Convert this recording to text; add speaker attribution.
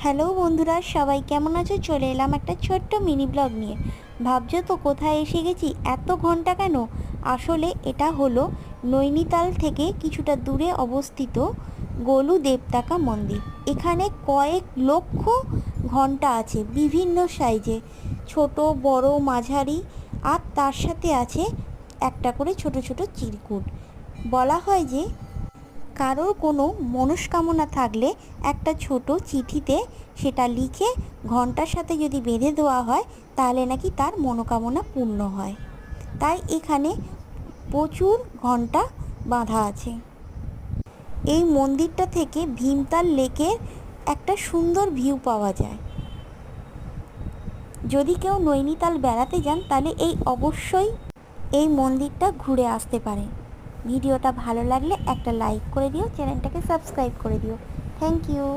Speaker 1: Hello বন্ধুরা, সবাই কেমন আছো? চলে এলাম একটা ছোট্ট মিনি ব্লগ নিয়ে। ভাবছো তো কোথায় এসে গেছি, এত ঘন্টা কেন? আসলে এটা হলো নৈনিতাল থেকে কিছুটা দূরে অবস্থিত গোলু দেবতাকা মন্দির। এখানে কয়েক লক্ষ ঘন্টা আছে, বিভিন্ন সাইজে, ছোট বড় মাঝারি, আর তার সাথে আছে একটা করে ছোট ছোট চিরকুট। বলা হয় যে কারোর কোনো মনস্কামনা থাকলে একটা ছোট চিঠিতে সেটা লিখে ঘন্টার সাথে যদি বেঁধে দেওয়া হয় তাহলে নাকি তার মনোকামনা পূর্ণ হয়। তাই এখানে প্রচুর ঘন্টা বাঁধা আছে। এই মন্দিরটা থেকে ভীমতাল লেকের একটা সুন্দর ভিউ পাওয়া যায়। যদি কেউ নৈনিতাল বেড়াতে যান তাহলে অবশ্যই এই মন্দিরটা ঘুরে আসতে পারে। ভিডিওটা ভালো লাগলে একটা লাইক করে দিও, চ্যানেলটাকে সাবস্ক্রাইব করে দিও। Thank you.